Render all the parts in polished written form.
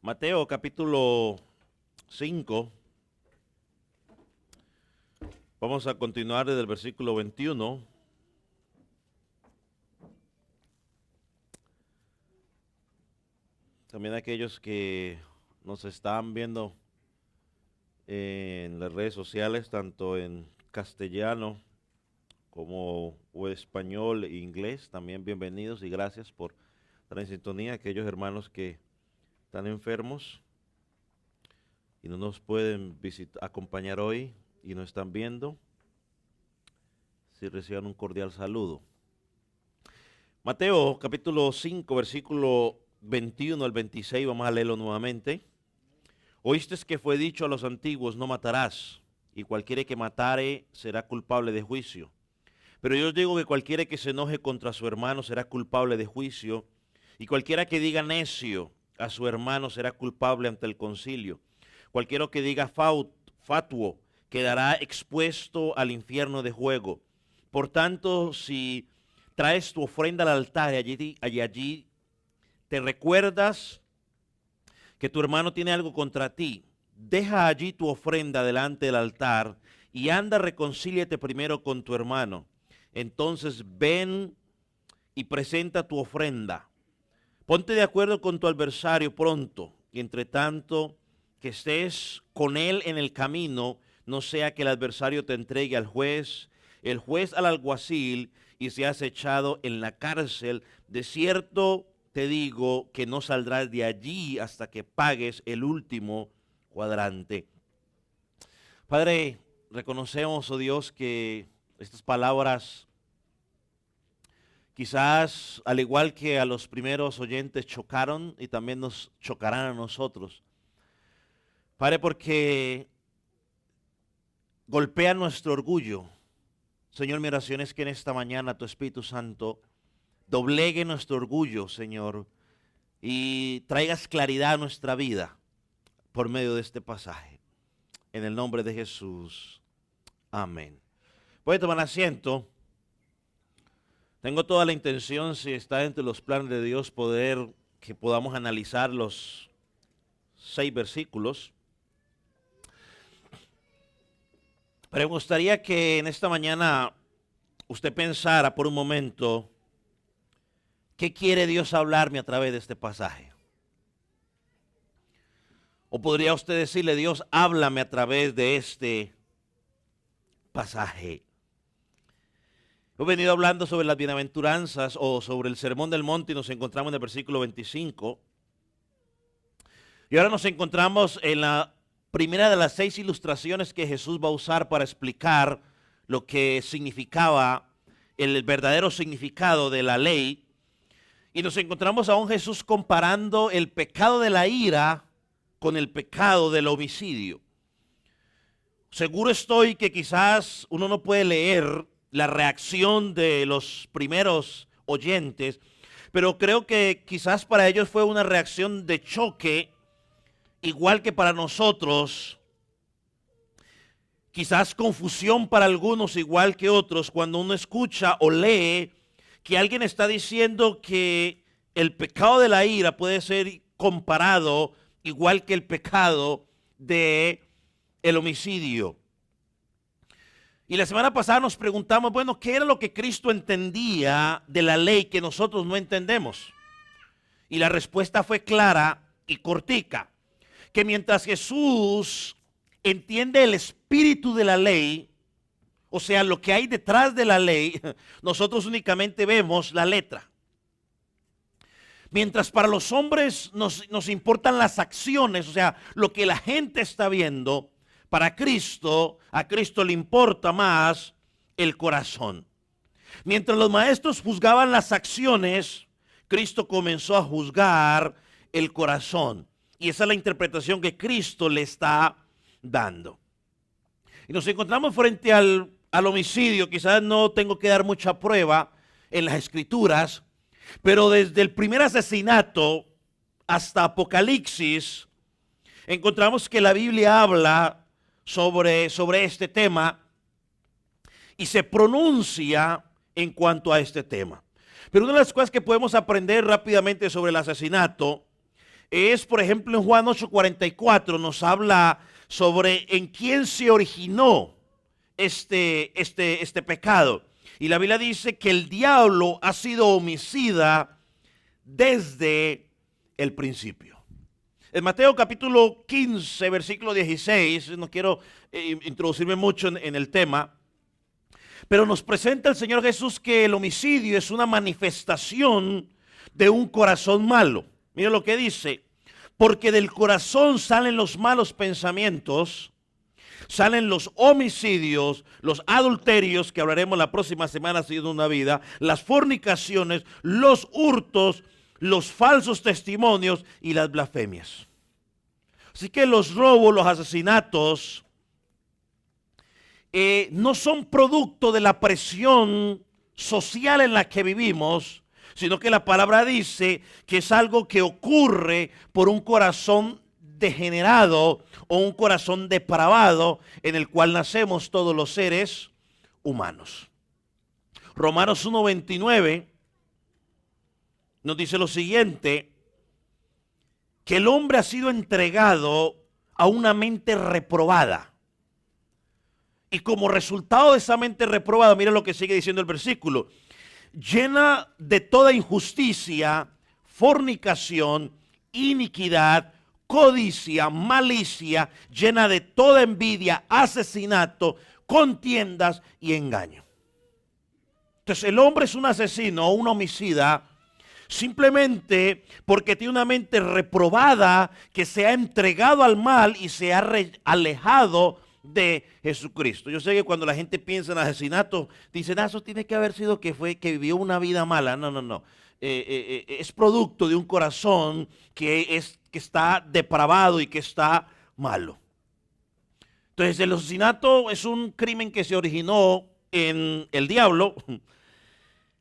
Mateo capítulo 5. Vamos a continuar desde el versículo 21. También aquellos que nos están viendo en las redes sociales, tanto en castellano como o español e inglés, también bienvenidos y gracias por estar en sintonía. Aquellos hermanos que están enfermos y no nos pueden acompañar hoy y nos están viendo, si reciban un cordial saludo. Mateo capítulo 5, versículo 21 al 26, vamos a leerlo nuevamente. Oíste que fue dicho a los antiguos, no matarás, y cualquiera que matare será culpable de juicio. Pero yo os digo que cualquiera que se enoje contra su hermano será culpable de juicio, y cualquiera que diga necio a su hermano será culpable ante el concilio. Cualquiera que diga fatuo quedará expuesto al infierno de fuego. Por tanto, si traes tu ofrenda al altar y allí te recuerdas que tu hermano tiene algo contra ti, deja allí tu ofrenda delante del altar y anda, reconcíliate primero con tu hermano. Entonces ven y presenta tu ofrenda. Ponte de acuerdo con tu adversario pronto, y entre tanto que estés con él en el camino, no sea que el adversario te entregue al juez, el juez al alguacil, y seas echado en la cárcel. De cierto te digo que no saldrás de allí hasta que pagues el último cuadrante. Padre, reconocemos, oh Dios, que estas palabras quizás, al igual que a los primeros oyentes, chocaron y también nos chocarán a nosotros. Padre, porque golpea nuestro orgullo. Señor, mi oración es que en esta mañana tu Espíritu Santo doblegue nuestro orgullo, Señor, y traigas claridad a nuestra vida por medio de este pasaje. En el nombre de Jesús. Amén. Puede tomar asiento. Tengo toda la intención, si está entre los planes de Dios, que podamos analizar los 6 versículos. Pero me gustaría que en esta mañana usted pensara por un momento, ¿qué quiere Dios hablarme a través de este pasaje? O podría usted decirle, Dios, háblame a través de este pasaje. He venido hablando sobre las bienaventuranzas o sobre el sermón del monte y nos encontramos en el versículo 25. Y ahora nos encontramos en la primera de las 6 ilustraciones que Jesús va a usar para explicar lo que significaba el verdadero significado de la ley. Y nos encontramos a un Jesús comparando el pecado de la ira con el pecado del homicidio. Seguro estoy que quizás uno no puede leer la reacción de los primeros oyentes, pero creo que quizás para ellos fue una reacción de choque, igual que para nosotros. Quizás confusión para algunos, igual que otros, cuando uno escucha o lee que alguien está diciendo que el pecado de la ira puede ser comparado igual que el pecado de el homicidio. Y la semana pasada nos preguntamos, bueno, ¿qué era lo que Cristo entendía de la ley que nosotros no entendemos? Y la respuesta fue clara y cortica, que mientras Jesús entiende el espíritu de la ley, o sea, lo que hay detrás de la ley, nosotros únicamente vemos la letra. Mientras para los hombres nos importan las acciones, o sea, lo que la gente está viendo, para Cristo, a Cristo le importa más el corazón. Mientras los maestros juzgaban las acciones, Cristo comenzó a juzgar el corazón. Y esa es la interpretación que Cristo le está dando. Y nos encontramos frente al homicidio. Quizás no tengo que dar mucha prueba en las Escrituras, pero desde el primer asesinato hasta Apocalipsis, encontramos que la Biblia habla sobre este tema y se pronuncia en cuanto a este tema. Pero una de las cosas que podemos aprender rápidamente sobre el asesinato es, por ejemplo, en Juan 8:44 nos habla sobre en quién se originó este pecado. Y la Biblia dice que el diablo ha sido homicida desde el principio. En Mateo capítulo 15, versículo 16, no quiero introducirme mucho en el tema, pero nos presenta el Señor Jesús que el homicidio es una manifestación de un corazón malo. Mira lo que dice: porque del corazón salen los malos pensamientos, salen los homicidios, los adulterios, que hablaremos la próxima semana siguiendo una vida, las fornicaciones, los hurtos, los falsos testimonios y las blasfemias. Así que los robos, los asesinatos, no son producto de la presión social en la que vivimos, sino que la palabra dice que es algo que ocurre por un corazón degenerado o un corazón depravado en el cual nacemos todos los seres humanos. Romanos 1:29 nos dice lo siguiente: que el hombre ha sido entregado a una mente reprobada. Y como resultado de esa mente reprobada, mira lo que sigue diciendo el versículo: llena de toda injusticia, fornicación, iniquidad, codicia, malicia, llena de toda envidia, asesinato, contiendas y engaño. Entonces el hombre es un asesino o un homicida simplemente porque tiene una mente reprobada, que se ha entregado al mal y se ha alejado de Jesucristo. Yo sé que cuando la gente piensa en asesinato, dicen, eso tiene que haber sido que vivió una vida mala. No. Es producto de un corazón que está depravado y que está malo. Entonces el asesinato es un crimen que se originó en el diablo,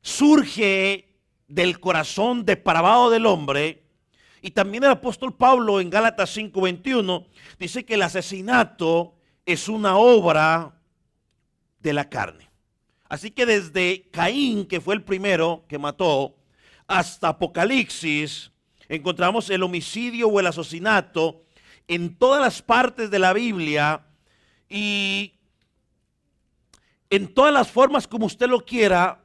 surge del corazón depravado del hombre. Y también el apóstol Pablo en Gálatas 5:21 dice que el asesinato es una obra de la carne. Así que desde Caín, que fue el primero que mató, hasta Apocalipsis, encontramos el homicidio o el asesinato en todas las partes de la Biblia, y en todas las formas como usted lo quiera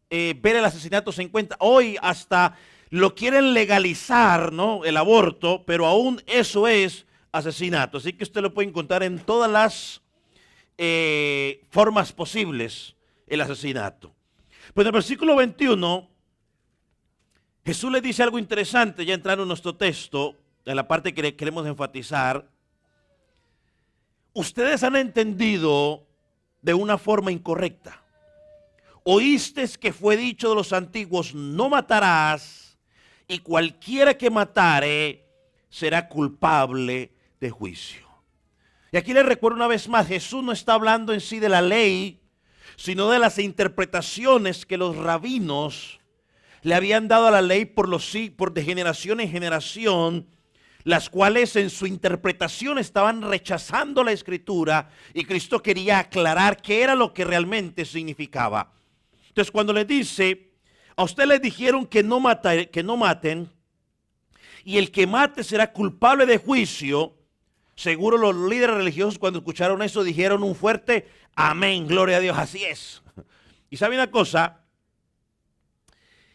ver el asesinato se encuentra. Hoy hasta lo quieren legalizar, ¿no?, el aborto, pero aún eso es asesinato. Así que usted lo puede encontrar en todas las formas posibles, el asesinato. Pues en el versículo 21, Jesús le dice algo interesante, ya entrando en nuestro texto, en la parte que queremos enfatizar. Ustedes han entendido de una forma incorrecta. Oísteis que fue dicho de los antiguos, no matarás, y cualquiera que matare será culpable de juicio. Y aquí les recuerdo una vez más, Jesús no está hablando en sí de la ley, sino de las interpretaciones que los rabinos le habían dado a la ley por de generación en generación, las cuales en su interpretación estaban rechazando la escritura, y Cristo quería aclarar qué era lo que realmente significaba. Entonces cuando le dice, a usted les dijeron que no maten, y el que mate será culpable de juicio, seguro los líderes religiosos cuando escucharon eso dijeron un fuerte amén, gloria a Dios, así es. Y sabe una cosa,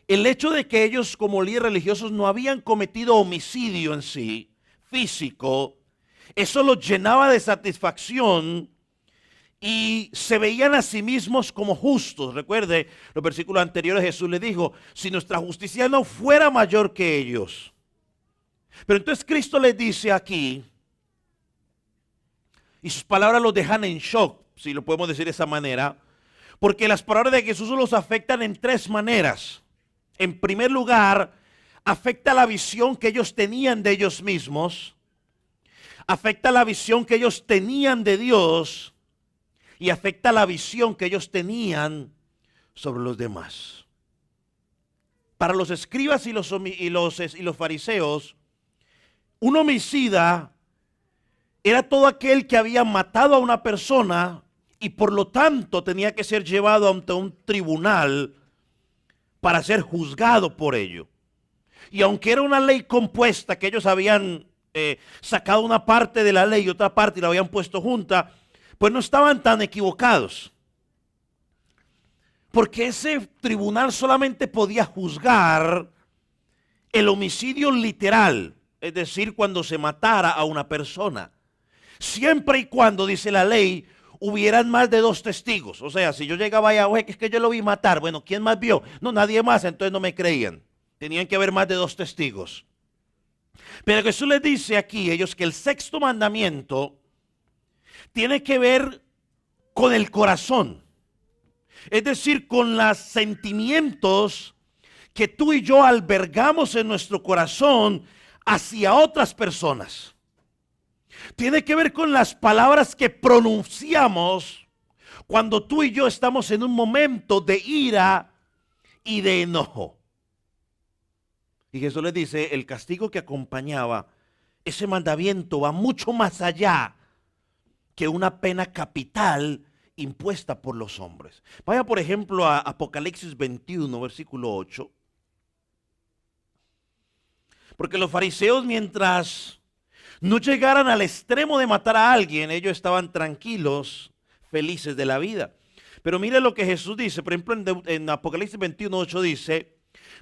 el hecho de que ellos como líderes religiosos no habían cometido homicidio en sí, físico, eso los llenaba de satisfacción y se veían a sí mismos como justos. Recuerde, los versículos anteriores Jesús le dijo, si nuestra justicia no fuera mayor que ellos. Pero entonces Cristo les dice aquí, y sus palabras los dejan en shock, si lo podemos decir de esa manera, porque las palabras de Jesús los afectan en tres maneras. En primer lugar, afecta la visión que ellos tenían de ellos mismos, afecta la visión que ellos tenían de Dios y afecta la visión que ellos tenían sobre los demás. Para los escribas y los fariseos, un homicida era todo aquel que había matado a una persona y por lo tanto tenía que ser llevado ante un tribunal para ser juzgado por ello. Y aunque era una ley compuesta, que ellos habían sacado una parte de la ley y otra parte y la habían puesto junta, pues no estaban tan equivocados. Porque ese tribunal solamente podía juzgar el homicidio literal, es decir, cuando se matara a una persona. Siempre y cuando, dice la ley, hubieran más de 2 testigos. O sea, si yo llegaba allá, oye, que es que yo lo vi matar. Bueno, ¿quién más vio? No, nadie más, entonces no me creían. Tenían que haber más de 2 testigos. Pero Jesús les dice aquí a ellos que el 6.º mandamiento tiene que ver con el corazón. Es decir, con los sentimientos que tú y yo albergamos en nuestro corazón hacia otras personas. Tiene que ver con las palabras que pronunciamos cuando tú y yo estamos en un momento de ira y de enojo. Y Jesús le dice, el castigo que acompañaba ese mandamiento va mucho más allá que una pena capital impuesta por los hombres. Vaya por ejemplo a Apocalipsis 21, versículo 8. Porque los fariseos, mientras no llegaran al extremo de matar a alguien, ellos estaban tranquilos, felices de la vida. Pero mire lo que Jesús dice, por ejemplo en Apocalipsis 21, 8 dice,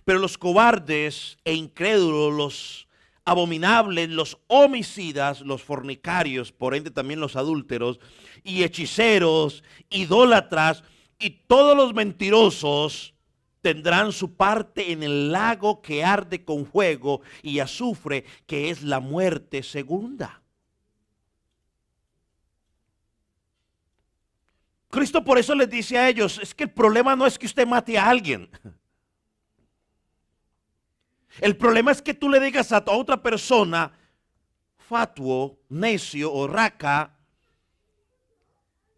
pero los cobardes e incrédulos, los abominables, los homicidas, los fornicarios, por ende también los adúlteros, y hechiceros, idólatras, y todos los mentirosos tendrán su parte en el lago que arde con fuego y azufre, que es la muerte segunda. Cristo por eso les dice a ellos, es que el problema no es que usted mate a alguien. El problema es que tú le digas a otra persona, fatuo, necio o raca,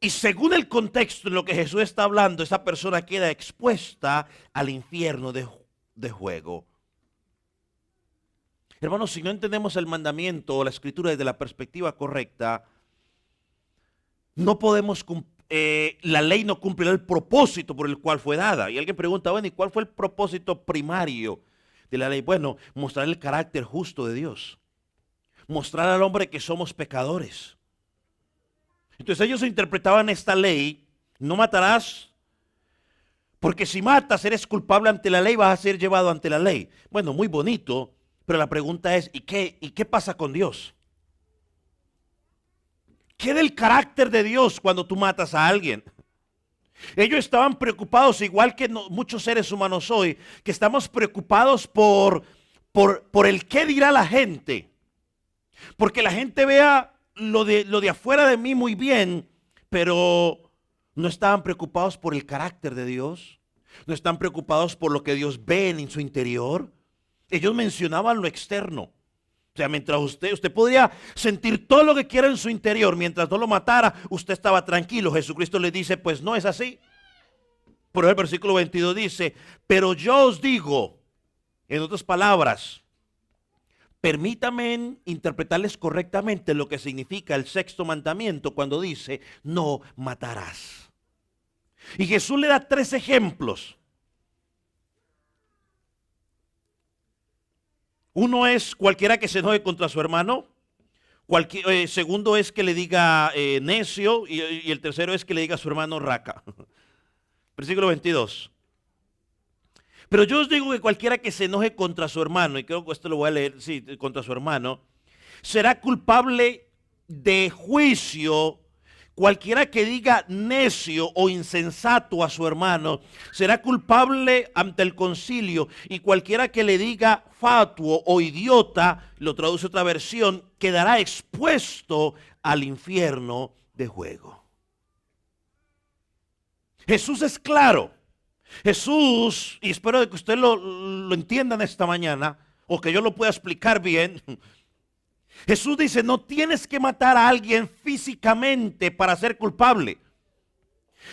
y según el contexto en lo que Jesús está hablando, esa persona queda expuesta al infierno de fuego. Hermanos, si no entendemos el mandamiento o la escritura desde la perspectiva correcta, no podemos la ley no cumplirá el propósito por el cual fue dada. Y alguien pregunta, bueno, ¿y cuál fue el propósito primario de la ley? Bueno, mostrar el carácter justo de Dios. Mostrar al hombre que somos pecadores. Entonces ellos interpretaban esta ley, no matarás, porque si matas eres culpable ante la ley, vas a ser llevado ante la ley. Bueno, muy bonito, pero la pregunta es, ¿y qué pasa con Dios? ¿Qué del carácter de Dios cuando tú matas a alguien? Ellos estaban preocupados, igual que muchos seres humanos hoy, que estamos preocupados por el qué dirá la gente. Porque la gente vea lo de afuera de mí muy bien, pero no estaban preocupados por el carácter de Dios. No están preocupados por lo que Dios ve en su interior. Ellos mencionaban lo externo. O sea, mientras usted podría sentir todo lo que quiera en su interior, mientras no lo matara, usted estaba tranquilo. Jesucristo le dice, pues no es así. Por eso el versículo 22 dice, pero yo os digo, en otras palabras, permítanme interpretarles correctamente lo que significa el 6.º mandamiento cuando dice, no matarás. Y Jesús le da 3 ejemplos. Uno es cualquiera que se enoje contra su hermano. Segundo es que le diga necio. Y el tercero es que le diga a su hermano raca. Versículo 22. Pero yo os digo que cualquiera que se enoje contra su hermano, y creo que esto lo voy a leer, sí, contra su hermano, será culpable de juicio. Cualquiera que diga necio o insensato a su hermano será culpable ante el concilio, y cualquiera que le diga fatuo o idiota, lo traduce otra versión, quedará expuesto al infierno de fuego. Jesús es claro. Jesús, y espero que usted lo entiendan esta mañana, o que yo lo pueda explicar bien. Jesús dice, no tienes que matar a alguien físicamente para ser culpable.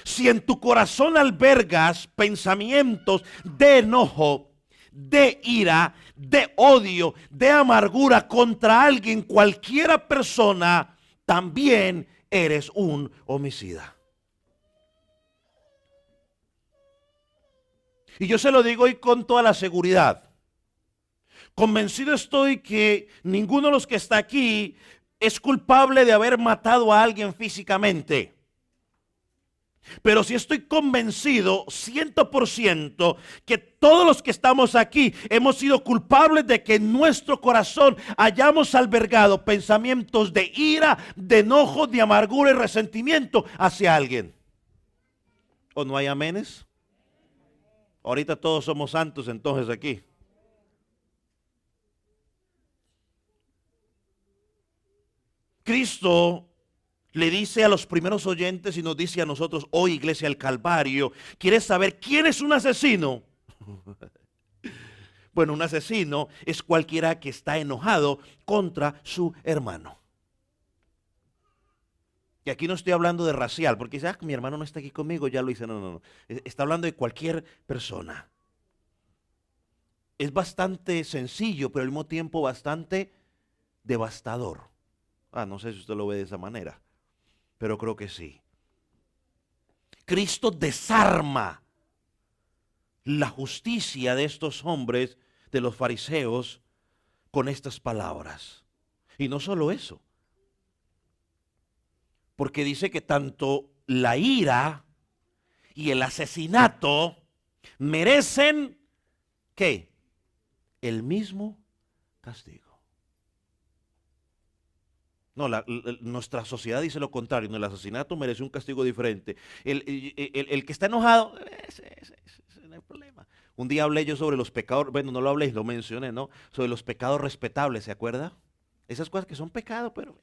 Si en tu corazón albergas pensamientos de enojo, de ira, de odio, de amargura contra alguien, cualquiera persona, también eres un homicida. Y yo se lo digo hoy con toda la seguridad. Convencido estoy que ninguno de los que está aquí es culpable de haber matado a alguien físicamente. Pero sí estoy convencido 100% que todos los que estamos aquí hemos sido culpables de que en nuestro corazón hayamos albergado pensamientos de ira, de enojo, de amargura y resentimiento hacia alguien. ¿O no hay amenes? Ahorita todos somos santos entonces aquí. Cristo le dice a los primeros oyentes y nos dice a nosotros hoy, Iglesia del Calvario, ¿quieres saber quién es un asesino? Bueno, un asesino es cualquiera que está enojado contra su hermano. Y aquí no estoy hablando de racial, porque dice, mi hermano no está aquí conmigo, ya lo hice. No. Está hablando de cualquier persona. Es bastante sencillo, pero al mismo tiempo bastante devastador. No sé si usted lo ve de esa manera, pero creo que sí. Cristo desarma la justicia de estos hombres, de los fariseos, con estas palabras. Y no solo eso, porque dice que tanto la ira y el asesinato merecen, ¿qué? El mismo castigo. No, nuestra sociedad dice lo contrario. No, el asesinato merece un castigo diferente. El que está enojado, ese no hay problema. Un día hablé yo sobre los pecados, bueno, no lo hablé, lo mencioné, ¿no? Sobre los pecados respetables, ¿se acuerda? Esas cosas que son pecados, pero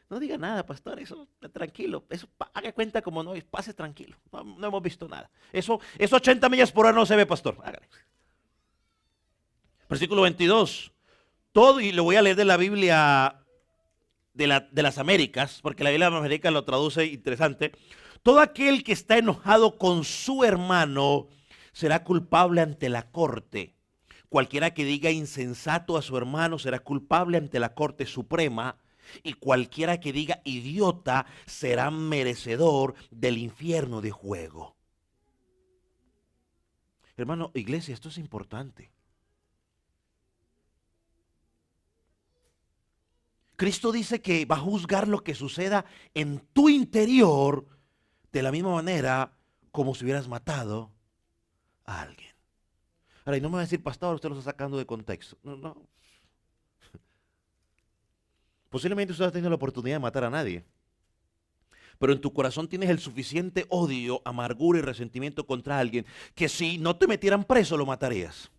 no diga nada, pastor, eso tranquilo. Eso haga cuenta como no, pase tranquilo. No hemos visto nada. Eso 80 millas por hora no se ve, pastor. Hágale. Versículo 22. Todo, y lo voy a leer de la Biblia de las Américas, porque la Biblia de las Américas lo traduce interesante. Todo aquel que está enojado con su hermano será culpable ante la corte. Cualquiera que diga insensato a su hermano será culpable ante la corte suprema. Y cualquiera que diga idiota será merecedor del infierno de fuego. Hermano, iglesia, esto es importante. Cristo dice que va a juzgar lo que suceda en tu interior de la misma manera como si hubieras matado a alguien. Ahora, y no me va a decir, pastor, usted lo está sacando de contexto. No. Posiblemente usted ha tenido la oportunidad de matar a nadie, pero en tu corazón tienes el suficiente odio, amargura y resentimiento contra alguien que si no te metieran preso lo matarías.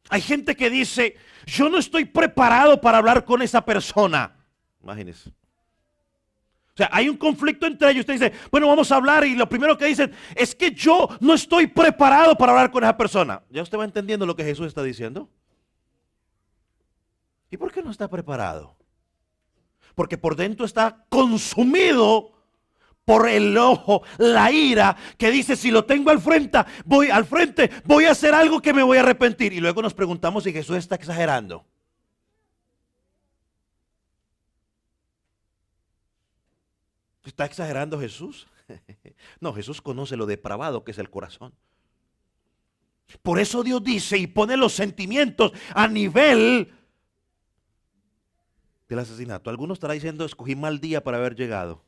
Hay gente que dice, yo no estoy preparado para hablar con esa persona. Imagínense. O sea, hay un conflicto entre ellos. Usted dice, bueno, vamos a hablar, y lo primero que dicen es que yo no estoy preparado para hablar con esa persona. ¿Ya usted va entendiendo lo que Jesús está diciendo? ¿Y por qué no está preparado? Porque por dentro está consumido por el enojo, la ira, que dice, si lo tengo al frente, voy a hacer algo que me voy a arrepentir. Y luego nos preguntamos si Jesús está exagerando. ¿Está exagerando Jesús? No, Jesús conoce lo depravado que es el corazón. Por eso Dios dice y pone los sentimientos a nivel del asesinato. Algunos estará diciendo, escogí mal día para haber llegado.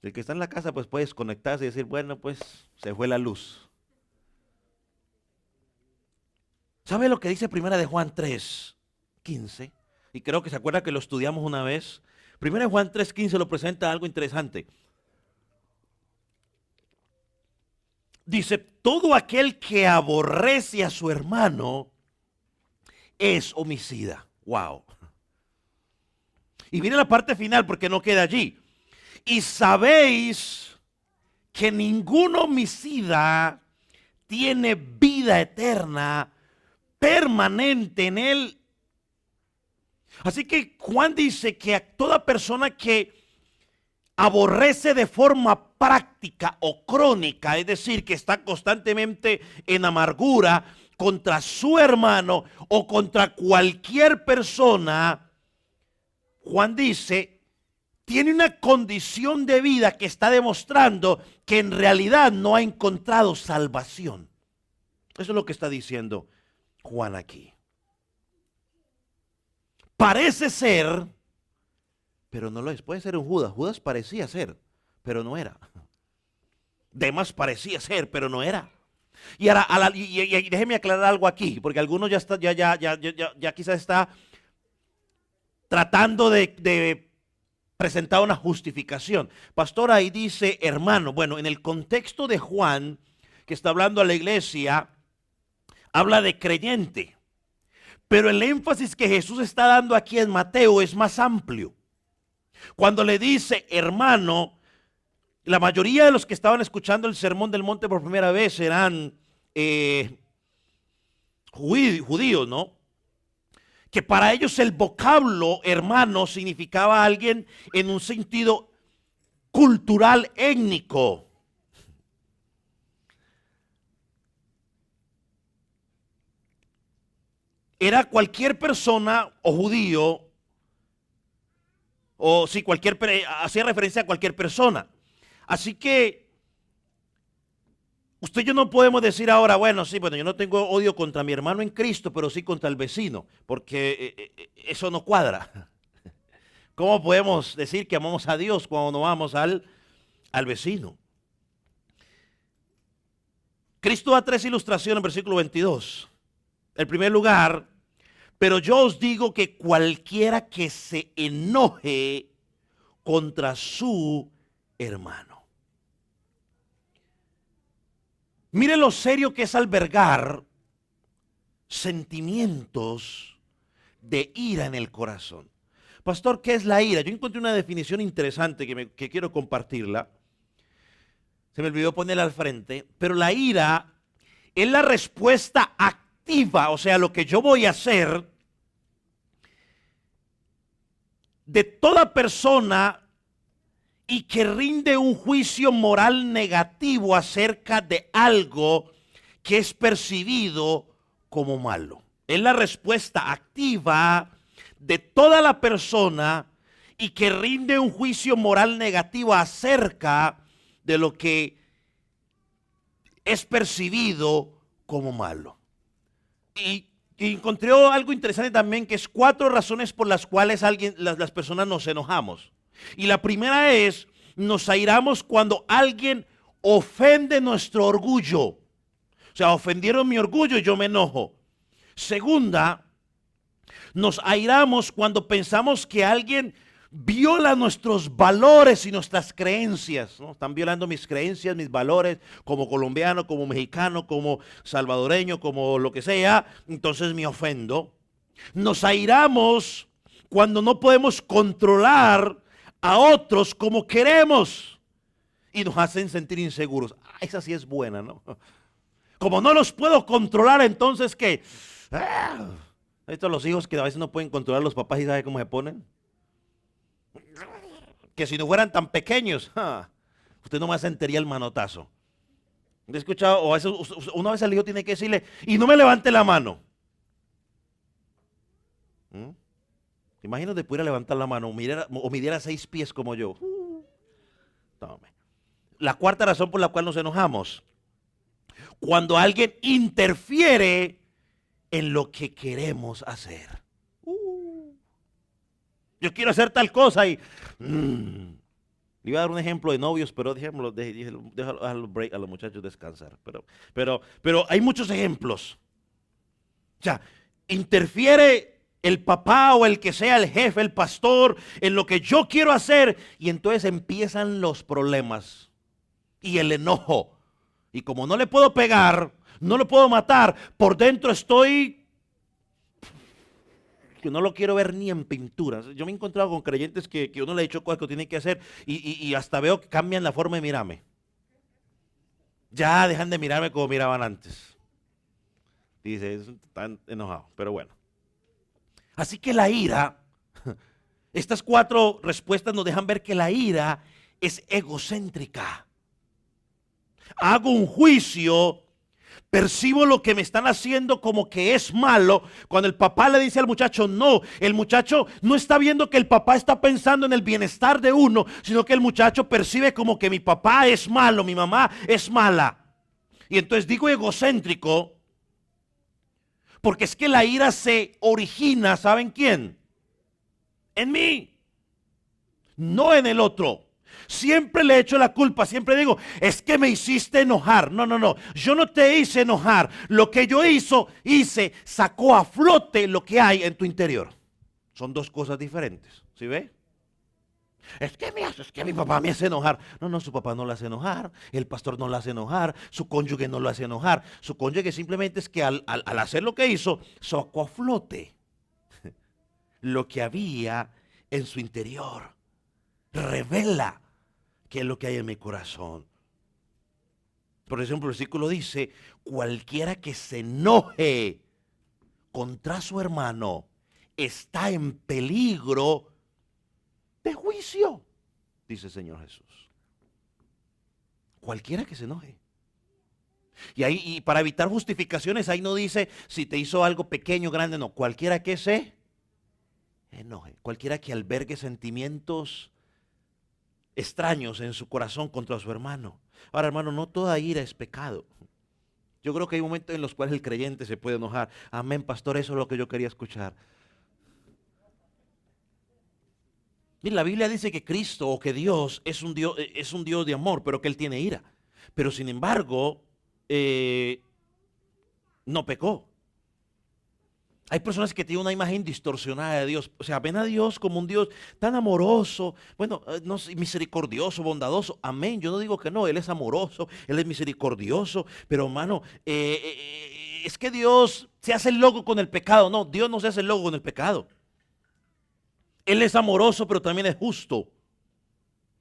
El que está en la casa pues puede desconectarse y decir, bueno, pues se fue la luz. ¿Sabe lo que dice Primera de Juan 3:15? Y creo que se acuerda que lo estudiamos una vez. Primera de Juan 3:15 lo presenta algo interesante. Dice, todo aquel que aborrece a su hermano es homicida. Wow. Y viene la parte final porque no queda allí. Y sabéis que ningún homicida tiene vida eterna permanente en él. Así que Juan dice que a toda persona que aborrece de forma práctica o crónica, es decir, que está constantemente en amargura contra su hermano o contra cualquier persona, Juan dice tiene una condición de vida que está demostrando que en realidad no ha encontrado salvación. Eso es lo que está diciendo Juan aquí. Parece ser, pero no lo es. Puede ser un Judas. Judas parecía ser, pero no era. Demas parecía ser, pero no era. Y ahora, y déjeme aclarar algo aquí, porque algunos ya quizás está tratando de presentar una justificación. Pastor, ahí dice hermano. Bueno, en el contexto de Juan, que está hablando a la iglesia, habla de creyente. Pero el énfasis que Jesús está dando aquí en Mateo es más amplio. Cuando le dice hermano, la mayoría de los que estaban escuchando el Sermón del Monte por primera vez eran judíos, ¿no? Que para ellos el vocablo hermano significaba alguien en un sentido cultural étnico. Era cualquier persona o judío, o si hacía referencia a cualquier persona. Así que usted y yo no podemos decir ahora, bueno, sí, bueno, yo no tengo odio contra mi hermano en Cristo, pero sí contra el vecino, porque eso no cuadra. ¿Cómo podemos decir que amamos a Dios cuando no amamos al vecino? Cristo da 3 ilustraciones en versículo 22. En primer lugar, pero yo os digo que cualquiera que se enoje contra su hermano. Mire lo serio que es albergar sentimientos de ira en el corazón. Pastor, ¿qué es la ira? Yo encontré una definición interesante que quiero compartirla. Se me olvidó ponerla al frente, pero la ira es la respuesta activa, o sea, lo que yo voy a hacer de toda persona y que rinde un juicio moral negativo acerca de algo que es percibido como malo. Es la respuesta activa de toda la persona y que rinde un juicio moral negativo acerca de lo que es percibido como malo. Y encontré algo interesante también, que es 4 razones por las cuales las personas nos enojamos. Y la primera es, nos airamos cuando alguien ofende nuestro orgullo. O sea, ofendieron mi orgullo y yo me enojo. Segunda, nos airamos cuando pensamos que alguien viola nuestros valores y nuestras creencias, ¿no? Están violando mis creencias, mis valores, como colombiano, como mexicano, como salvadoreño, como lo que sea. Entonces me ofendo. Nos airamos cuando no podemos controlar a otros como queremos y nos hacen sentir inseguros. Esa sí es buena, ¿no? Como no los puedo controlar, entonces ¿qué? Estos los hijos que a veces no pueden controlar a los papás y ¿sabe cómo se ponen? Que si no fueran tan pequeños, usted no me sentiría el manotazo. ¿He escuchado? O a veces, una vez el hijo tiene que decirle, y no me levante la mano. Imagínate pudiera levantar la mano o midiera 6 pies como yo. Tome. La cuarta razón por la cual nos enojamos: cuando alguien interfiere en lo que queremos hacer. Yo quiero hacer tal cosa y le iba a dar un ejemplo de novios, pero déjalo break a los muchachos descansar. Pero hay muchos ejemplos. O sea, interfiere el papá o el que sea el jefe, el pastor, en lo que yo quiero hacer, y entonces empiezan los problemas y el enojo. Y como no le puedo pegar, no lo puedo matar, por dentro estoy que no lo quiero ver ni en pinturas. Yo me he encontrado con creyentes que uno le ha dicho cosas que tiene que hacer y hasta veo que cambian la forma de mirarme. Ya dejan de mirarme como miraban antes. Dice, están enojados, pero bueno. Así que la ira, estas 4 respuestas nos dejan ver que la ira es egocéntrica. Hago un juicio Percibo lo que me están haciendo como que es malo. Cuando el papá le dice al muchacho no, el muchacho no está viendo que el papá está pensando en el bienestar de uno, sino que el muchacho percibe como que mi papá es malo, mi mamá es mala. Y entonces digo egocéntrico, porque es que la ira se origina, ¿saben quién? En mí, no en el otro. Siempre le echo la culpa, siempre digo, es que me hiciste enojar. No, no, no, yo no te hice enojar. Lo que yo hice, sacó a flote lo que hay en tu interior. Son dos cosas diferentes, ¿sí ve? Es que mi papá me hace enojar. No, no, su papá no lo hace enojar. El pastor no lo hace enojar. Su cónyuge no lo hace enojar. Su cónyuge simplemente es que al hacer lo que hizo, sacó a flote lo que había en su interior. Revela qué es lo que hay en mi corazón. Por ejemplo, el versículo dice, cualquiera que se enoje contra su hermano está en peligro de juicio, dice el Señor Jesús. Cualquiera que se enoje. Y para evitar justificaciones, ahí no dice si te hizo algo pequeño, grande, no. Cualquiera que se enoje, cualquiera que albergue sentimientos extraños en su corazón contra su hermano. Ahora, hermano, no toda ira es pecado. Yo creo que hay momentos en los cuales el creyente se puede enojar. Amén, pastor, eso es lo que yo quería escuchar. Mira, la Biblia dice que Cristo o que Dios es un Dios de amor, pero que Él tiene ira. Pero sin embargo, no pecó. Hay personas que tienen una imagen distorsionada de Dios. O sea, ven a Dios como un Dios tan amoroso, bueno, no, misericordioso, bondadoso. Amén. Yo no digo que no, Él es amoroso, Él es misericordioso. Pero hermano, es que Dios se hace el loco con el pecado. No, Dios no se hace el loco con el pecado. Él es amoroso, pero también es justo.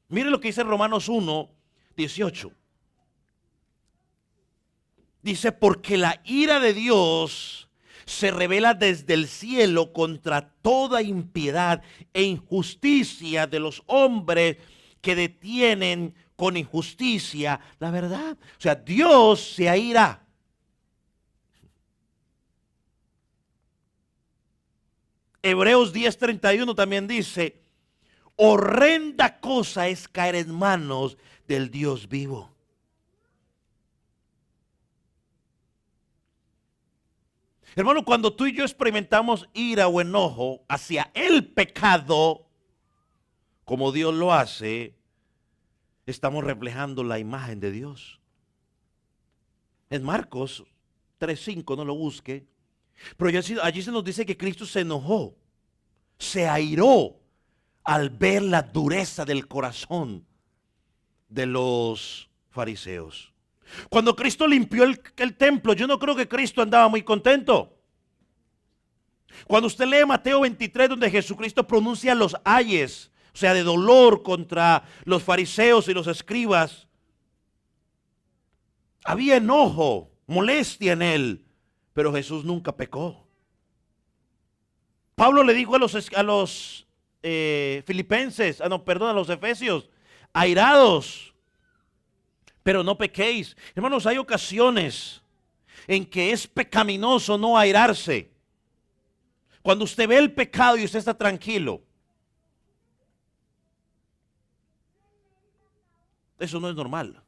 Mire lo que dice Romanos 1, 18. Dice, porque la ira de Dios se revela desde el cielo contra toda impiedad e injusticia de los hombres que detienen con injusticia la verdad. O sea, Dios se aira. Hebreos 10:31 también dice, horrenda cosa es caer en manos del Dios vivo. Hermano, cuando tú y yo experimentamos ira o enojo hacia el pecado, como Dios lo hace, estamos reflejando la imagen de Dios. En Marcos 3:5, no lo busque, pero allí se nos dice que Cristo se enojó, se airó al ver la dureza del corazón de los fariseos. Cuando Cristo limpió el templo, yo no creo que Cristo andaba muy contento. Cuando usted lee Mateo 23, donde Jesucristo pronuncia los ayes, o sea, de dolor contra los fariseos y los escribas, había enojo, molestia en él, pero Jesús nunca pecó. Pablo le dijo a los filipenses, a los efesios, airados, pero no pequéis. Hermanos, hay ocasiones en que es pecaminoso no airarse. Cuando usted ve el pecado y usted está tranquilo, eso no es normal.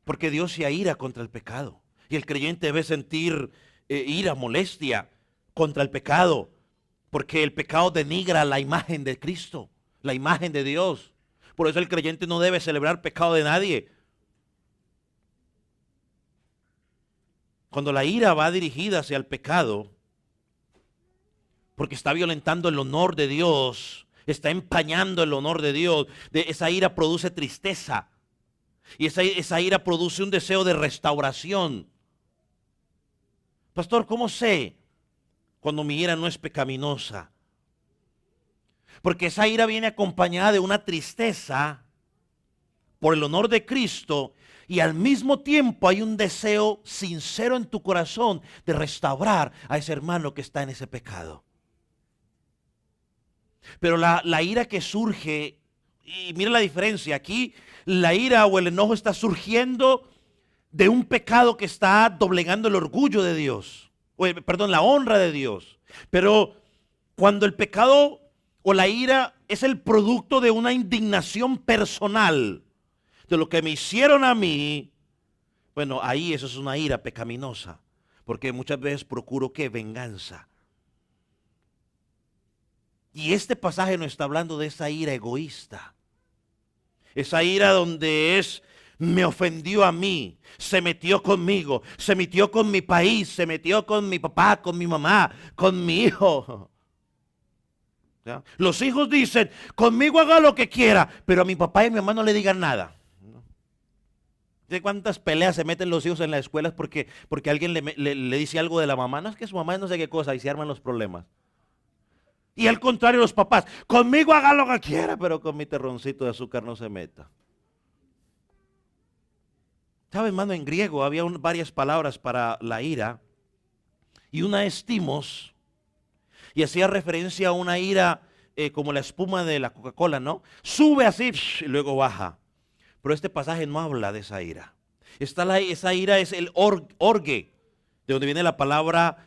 Porque Dios se aira contra el pecado. Y el creyente debe sentir ira, molestia contra el pecado. Porque el pecado denigra la imagen de Cristo, la imagen de Dios. Por eso el creyente no debe celebrar pecado de nadie. Cuando la ira va dirigida hacia el pecado, porque está violentando el honor de Dios, está empañando el honor de Dios, esa ira produce tristeza. Y esa ira produce un deseo de restauración. Pastor, ¿cómo sé cuando mi ira no es pecaminosa? Porque esa ira viene acompañada de una tristeza por el honor de Cristo y al mismo tiempo hay un deseo sincero en tu corazón de restaurar a ese hermano que está en ese pecado. Pero la ira que surge, y mira la diferencia, aquí la ira o el enojo está surgiendo de un pecado que está doblegando el orgullo de Dios, perdón, la honra de Dios. Pero cuando el pecado o la ira es el producto de una indignación personal de lo que me hicieron a mí, bueno, ahí eso es una ira pecaminosa, porque muchas veces procuro ¿qué? Venganza. Y este pasaje nos está hablando de esa ira egoísta. Esa ira donde me ofendió a mí, se metió conmigo, se metió con mi país, se metió con mi papá, con mi mamá, con mi hijo. ¿Ya? Los hijos dicen, conmigo haga lo que quiera, pero a mi papá y a mi mamá no le digan nada. ¿De cuántas peleas se meten los hijos en las escuelas porque alguien le dice algo de la mamá? No, es que su mamá es no sé qué cosa y se arman los problemas. Y al contrario los papás, conmigo haga lo que quiera, pero con mi terroncito de azúcar no se meta. ¿Sabe, hermano? En griego había varias palabras para la ira. Y una es timos. Y hacía referencia a una ira como la espuma de la Coca-Cola, ¿no? Sube así y luego baja. Pero este pasaje no habla de esa ira. Esa ira es el orgue, de donde viene la palabra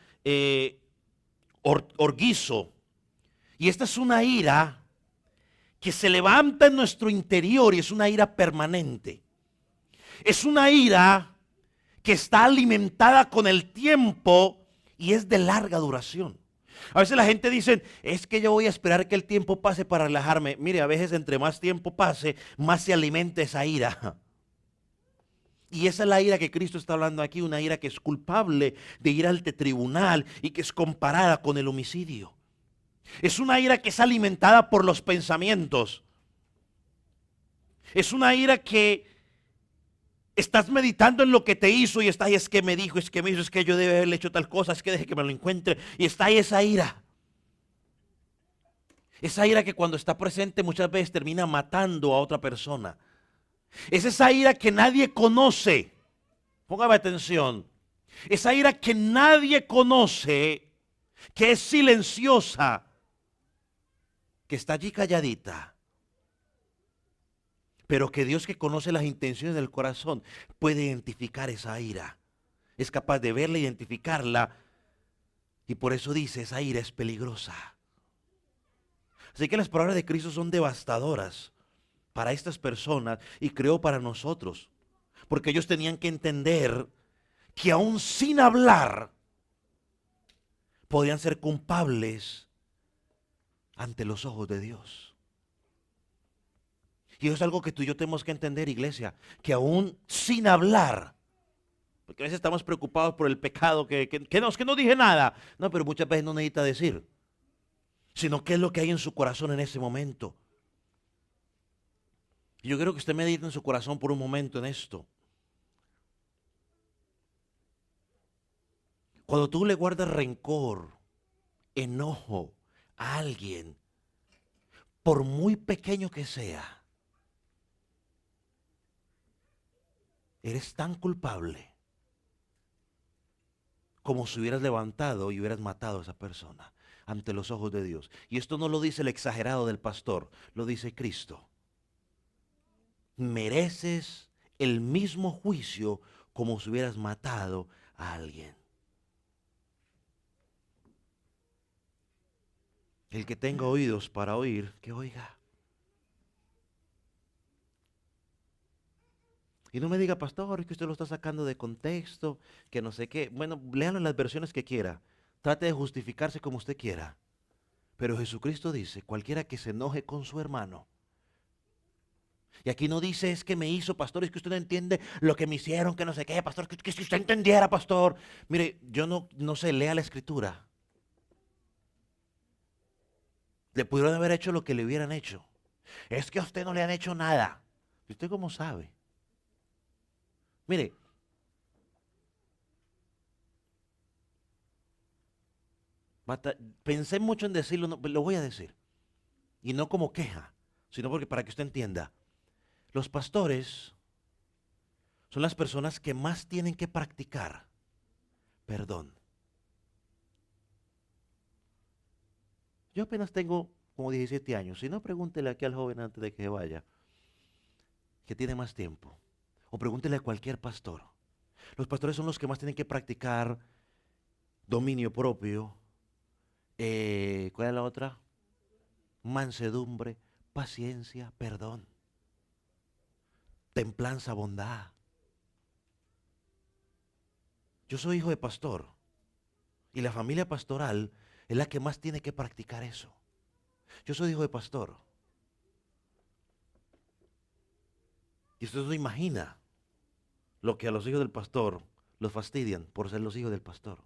orgizo. Y esta es una ira que se levanta en nuestro interior y es una ira permanente. Es una ira que está alimentada con el tiempo y es de larga duración. A veces la gente dice, es que yo voy a esperar que el tiempo pase para relajarme. Mire, a veces entre más tiempo pase, más se alimenta esa ira. Y esa es la ira que Cristo está hablando aquí, una ira que es culpable de ir ante tribunal y que es comparada con el homicidio. Es una ira que es alimentada por los pensamientos. Es una ira que estás meditando en lo que te hizo y está ahí, es que me dijo, es que me hizo, es que yo debe haberle hecho tal cosa, es que deje que me lo encuentre. Y está ahí esa ira. Esa ira que cuando está presente muchas veces termina matando a otra persona. Es esa ira que nadie conoce. Póngame atención. Esa ira que nadie conoce, que es silenciosa, que está allí calladita, pero que Dios, que conoce las intenciones del corazón, puede identificar esa ira. Es capaz de verla, identificarla, y por eso dice, esa ira es peligrosa. Así que las palabras de Cristo son devastadoras para estas personas y creo para nosotros, porque ellos tenían que entender que aún sin hablar podían ser culpables ante los ojos de Dios. Y eso es algo que tú y yo tenemos que entender, iglesia, que aún sin hablar, porque a veces estamos preocupados por el pecado, que no dije nada. No, pero muchas veces no necesita decir, sino qué es lo que hay en su corazón en ese momento. Y yo quiero que usted medite en su corazón por un momento en esto. Cuando tú le guardas rencor, enojo a alguien, por muy pequeño que sea, eres tan culpable como si hubieras levantado y hubieras matado a esa persona ante los ojos de Dios. Y esto no lo dice el exagerado del pastor, lo dice Cristo. Mereces el mismo juicio como si hubieras matado a alguien. El que tenga oídos para oír, que oiga. Y no me diga, pastor, es que usted lo está sacando de contexto, que no sé qué. Bueno, léanlo en las versiones que quiera. Trate de justificarse como usted quiera. Pero Jesucristo dice, cualquiera que se enoje con su hermano. Y aquí no dice, es que me hizo, pastor, es que usted no entiende lo que me hicieron, que no sé qué, pastor, que si usted entendiera, pastor. Mire, yo no sé, lea la escritura. Le pudieron haber hecho lo que le hubieran hecho. Es que a usted no le han hecho nada. ¿Y usted cómo sabe? Mire, pensé mucho en decirlo, no, lo voy a decir. Y no como queja, sino porque para que usted entienda. Los pastores son las personas que más tienen que practicar perdón. Yo apenas tengo como 17 años. Si no, pregúntele aquí al joven antes de que vaya, que tiene más tiempo. O pregúntele a cualquier pastor. Los pastores son los que más tienen que practicar dominio propio. ¿Cuál es la otra? Mansedumbre, paciencia, perdón, templanza, bondad. Yo soy hijo de pastor y la familia pastoral es la que más tiene que practicar eso. Yo soy hijo de pastor. Y usted no imagina lo que a los hijos del pastor los fastidian por ser los hijos del pastor.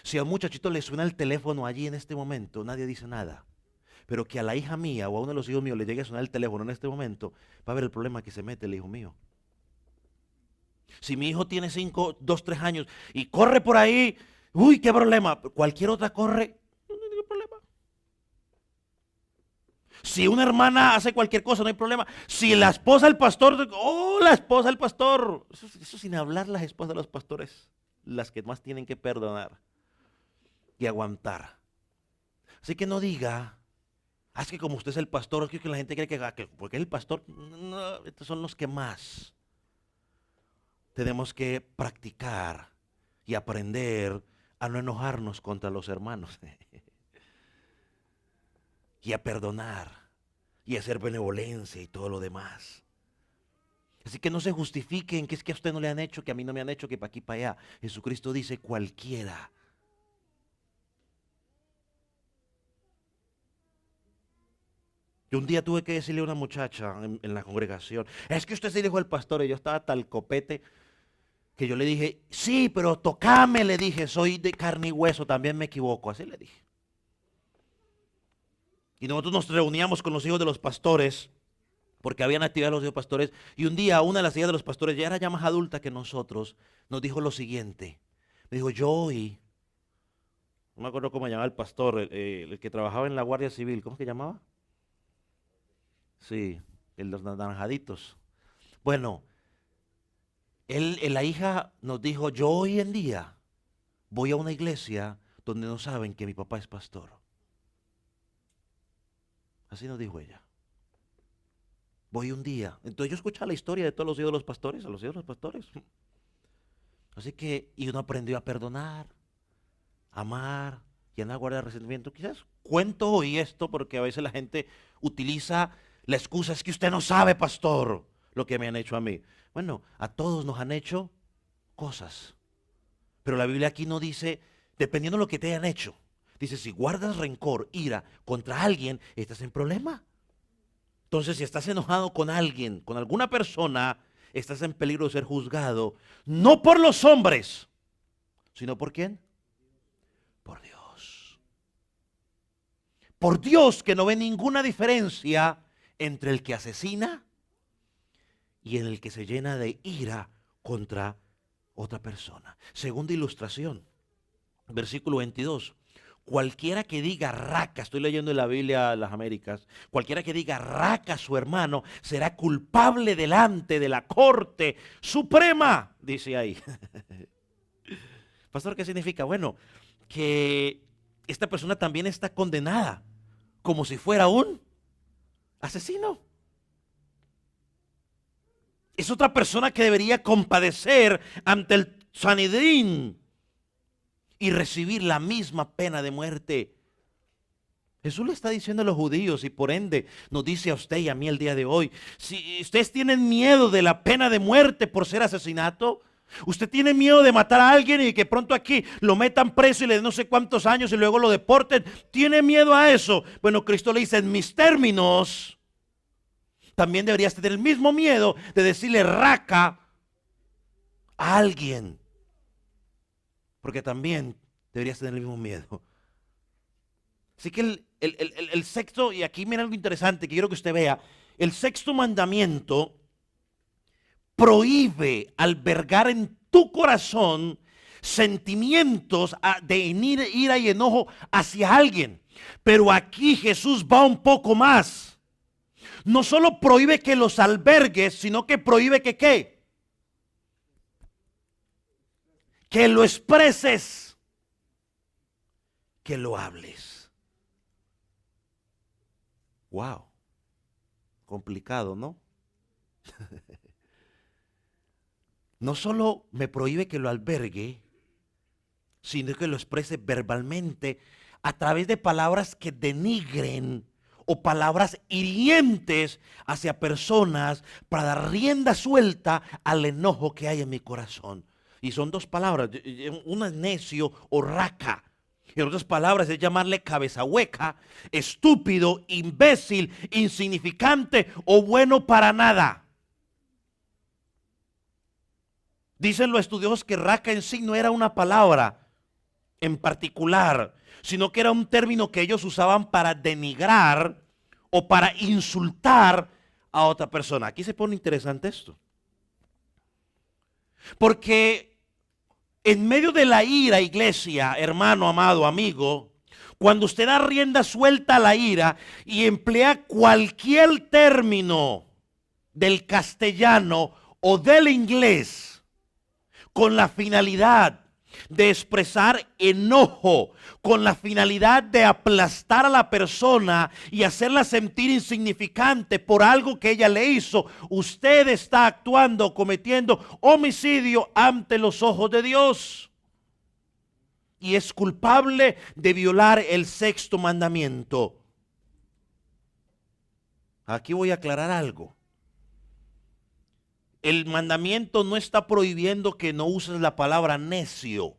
Si a un muchachito le suena el teléfono allí en este momento, nadie dice nada. Pero que a la hija mía o a uno de los hijos míos le llegue a sonar el teléfono en este momento, va a ver el problema que se mete el hijo mío. Si mi hijo tiene 5, 2, 3 años y corre por ahí, uy, qué problema. Cualquier otra corre, no hay ningún problema. Si una hermana hace cualquier cosa, no hay problema. Si la esposa del pastor, oh, la esposa del pastor. Eso sin hablar las esposas de los pastores, las que más tienen que perdonar y aguantar. Así que no diga, es que como usted es el pastor, es que la gente cree que porque es el pastor. No, estos son los que más tenemos que practicar y aprender a no enojarnos contra los hermanos y a perdonar y a hacer benevolencia y todo lo demás. Así que no se justifiquen que es que a usted no le han hecho, que a mí no me han hecho, que para aquí, para allá. Jesucristo dice cualquiera. Yo un día tuve que decirle a una muchacha en la congregación, es que usted se dijo al pastor, y yo estaba tal copete que yo le dije, sí, pero tocame, le dije, soy de carne y hueso, también me equivoco, así le dije. Y nosotros nos reuníamos con los hijos de los pastores, porque habían actividad de los hijos de pastores, y un día una de las hijas de los pastores, ya era ya más adulta que nosotros, nos dijo lo siguiente, me dijo, yo oí, no me acuerdo cómo llamaba el pastor, el que trabajaba en la Guardia Civil, ¿cómo se llamaba? Sí, el de los naranjaditos. Bueno, la hija nos dijo, yo hoy en día voy a una iglesia donde no saben que mi papá es pastor. Así nos dijo ella. Voy un día. Entonces yo escuché la historia de todos los hijos de los pastores, a los hijos de los pastores. Así que, y uno aprendió a perdonar, amar y a no guardar resentimiento. Quizás cuento hoy esto porque a veces la gente utiliza la excusa, es que usted no sabe, pastor, lo que me han hecho a mí. Bueno, a todos nos han hecho cosas. Pero la Biblia aquí no dice, dependiendo de lo que te hayan hecho. Dice, si guardas rencor, ira contra alguien, estás en problema. Entonces, si estás enojado con alguien, con alguna persona, estás en peligro de ser juzgado, no por los hombres, sino por quién? Por Dios. Por Dios, que no ve ninguna diferencia entre el que asesina y en el que se llena de ira contra otra persona. Segunda ilustración, versículo 22. Cualquiera que diga raca, estoy leyendo en la Biblia las Américas, cualquiera que diga raca a su hermano será culpable delante de la corte suprema, dice ahí. Pastor, ¿qué significa? Bueno, que esta persona también está condenada como si fuera un asesino. Es otra persona que debería compadecer ante el Sanedrín y recibir la misma pena de muerte. Jesús le está diciendo a los judíos y por ende nos dice a usted y a mí el día de hoy, si ustedes tienen miedo de la pena de muerte por ser asesinato, usted tiene miedo de matar a alguien y que pronto aquí lo metan preso y le den no sé cuántos años y luego lo deporten, tiene miedo a eso. Bueno, Cristo le dice, en mis términos, también deberías tener el mismo miedo de decirle raca a alguien. Porque también deberías tener el mismo miedo. Así que el sexto, y aquí mira algo interesante que quiero que usted vea, el sexto mandamiento prohíbe albergar en tu corazón sentimientos de ira y enojo hacia alguien. Pero aquí Jesús va un poco más. No solo prohíbe que los albergues, sino que prohíbe que ¿qué? Que lo expreses, que lo hables. Wow, complicado, ¿no? no solo me prohíbe que lo albergue, sino que lo exprese verbalmente a través de palabras que denigren o palabras hirientes hacia personas para dar rienda suelta al enojo que hay en mi corazón. Y son dos palabras, una es necio o raca. En otras palabras es llamarle cabeza hueca, estúpido, imbécil, insignificante o bueno para nada. Dicen los estudiosos que raca en sí no era una palabra en particular, sino que era un término que ellos usaban para denigrar o para insultar a otra persona. Aquí se pone interesante esto. Porque en medio de la ira, iglesia, hermano, amado, amigo, cuando usted da rienda suelta a la ira y emplea cualquier término del castellano o del inglés con la finalidad de expresar enojo, con la finalidad de aplastar a la persona y hacerla sentir insignificante por algo que ella le hizo, usted está actuando, cometiendo homicidio ante los ojos de Dios. Y es culpable de violar el sexto mandamiento. Aquí voy a aclarar algo. El mandamiento no está prohibiendo que no uses la palabra necio.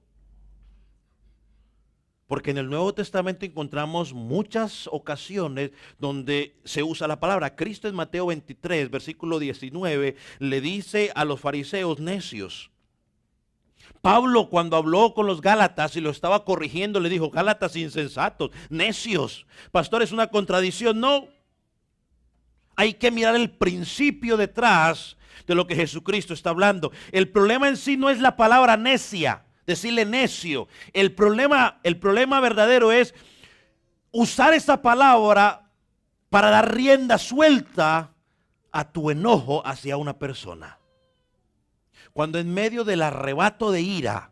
Porque en el Nuevo Testamento encontramos muchas ocasiones donde se usa la palabra. Cristo en Mateo 23, versículo 19, le dice a los fariseos necios. Pablo cuando habló con los Gálatas y lo estaba corrigiendo, le dijo, Gálatas insensatos, necios. Pastor, ¿es una contradicción? No. Hay que mirar el principio detrás de lo que Jesucristo está hablando. El problema en sí no es la palabra necia, decirle necio. El problema verdadero es usar esa palabra para dar rienda suelta a tu enojo hacia una persona. Cuando en medio del arrebato de ira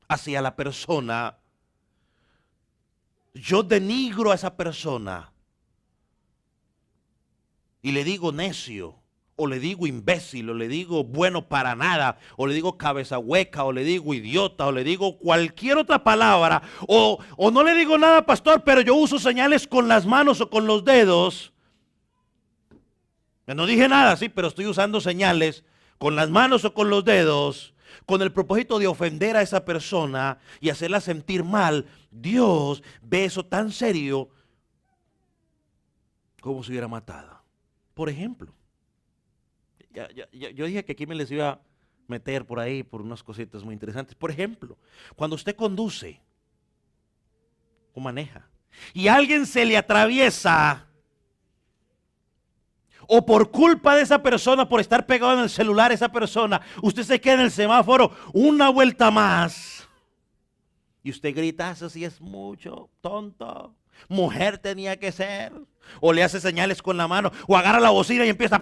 hacia la persona, yo denigro a esa persona y le digo necio, o le digo imbécil, o le digo bueno para nada, o le digo cabeza hueca, o le digo idiota, o le digo cualquier otra palabra, o no le digo nada, pastor, pero yo uso señales con las manos o con los dedos. No dije nada, sí, pero estoy usando señales con las manos o con los dedos, con el propósito de ofender a esa persona y hacerla sentir mal. Dios ve eso tan serio como si hubiera matado. Por ejemplo, yo dije que aquí me les iba a meter por ahí por unas cositas muy interesantes. Por ejemplo, cuando usted conduce o maneja y alguien se le atraviesa, o por culpa de esa persona, por estar pegado en el celular esa persona, usted se queda en el semáforo una vuelta más y usted grita, eso sí es mucho, tonto, mujer tenía que ser, o le hace señales con la mano, o agarra la bocina y empieza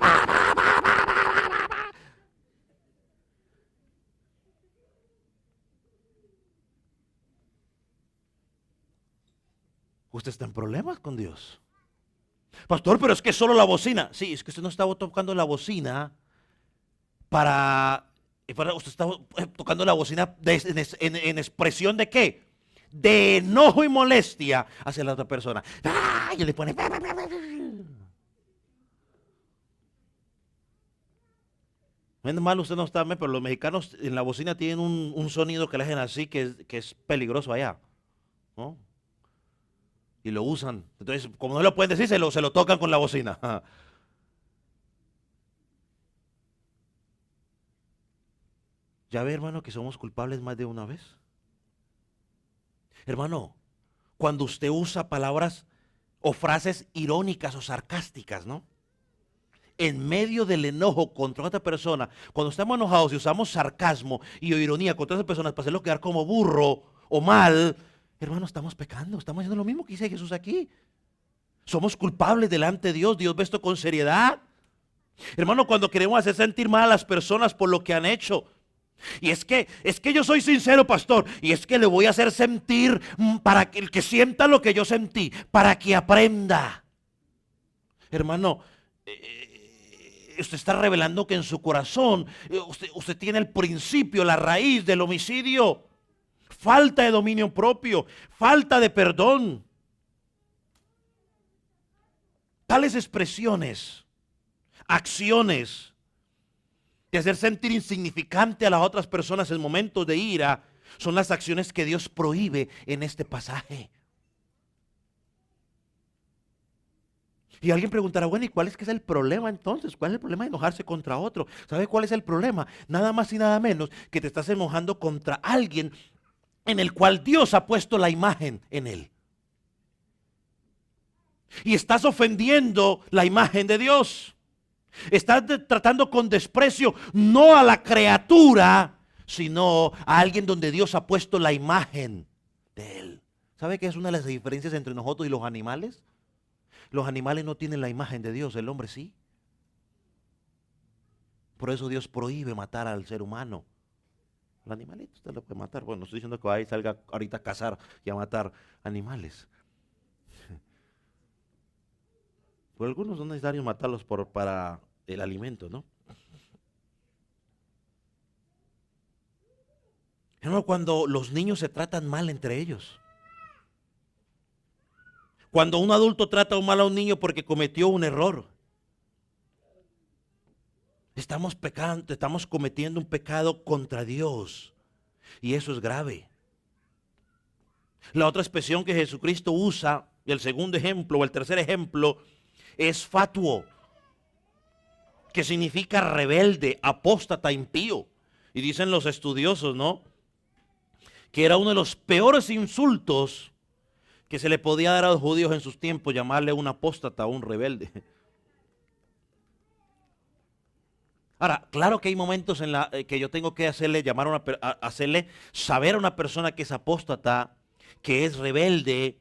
usted está en problemas con Dios. Pastor, pero es que solo la bocina. Sí, es que usted no estaba tocando la bocina usted está tocando la bocina en expresión de ¿qué? De enojo y molestia hacia la otra persona. ¡Ah! Y le pone. Menos mal usted no está, pero los mexicanos en la bocina tienen un sonido que le hacen así que es peligroso allá, ¿no? Y lo usan. Entonces, como no lo pueden decir, se lo tocan con la bocina. Ya ve, hermano, que somos culpables más de una vez. Hermano, cuando usted usa palabras o frases irónicas o sarcásticas, ¿no? En medio del enojo contra otra persona, cuando estamos enojados y usamos sarcasmo y ironía contra otras personas para hacerlo quedar como burro o mal, hermano, estamos pecando, estamos haciendo lo mismo que dice Jesús aquí. Somos culpables delante de Dios. Dios ve esto con seriedad. Hermano, cuando queremos hacer sentir mal a las personas por lo que han hecho. Y es que yo soy sincero, pastor. Y es que le voy a hacer sentir para que el que sienta lo que yo sentí, para que aprenda. Hermano, usted está revelando que en su corazón usted tiene el principio, la raíz del homicidio. Falta de dominio propio, falta de perdón. Tales expresiones, acciones de hacer sentir insignificante a las otras personas en momentos de ira son las acciones que Dios prohíbe en este pasaje. Y alguien preguntará, bueno, ¿y cuál es que es el problema entonces? ¿Cuál es el problema de enojarse contra otro? ¿Sabe cuál es el problema? Nada más y nada menos que te estás enojando contra alguien en el cual Dios ha puesto la imagen en él. Y estás ofendiendo la imagen de Dios. Estás tratando con desprecio no a la criatura, sino a alguien donde Dios ha puesto la imagen de él. ¿Sabe qué es una de las diferencias entre nosotros y los animales? Los animales no tienen la imagen de Dios, el hombre sí. Por eso Dios prohíbe matar al ser humano. El animalito usted lo puede matar. Bueno, no estoy diciendo que vaya y salga ahorita a cazar y a matar animales. Por algunos son necesarios matarlos para el alimento, ¿no? Hermano, cuando los niños se tratan mal entre ellos. Cuando un adulto trata mal a un niño porque cometió un error. Estamos pecando, estamos cometiendo un pecado contra Dios. Y eso es grave. La otra expresión que Jesucristo usa, el segundo ejemplo o el tercer ejemplo, es fatuo, que significa rebelde, apóstata, impío. Y dicen los estudiosos, ¿no?, que era uno de los peores insultos que se le podía dar a los judíos en sus tiempos, llamarle un apóstata o un rebelde. Ahora, claro que hay momentos en que yo tengo que hacerle hacerle saber a una persona que es apóstata, que es rebelde,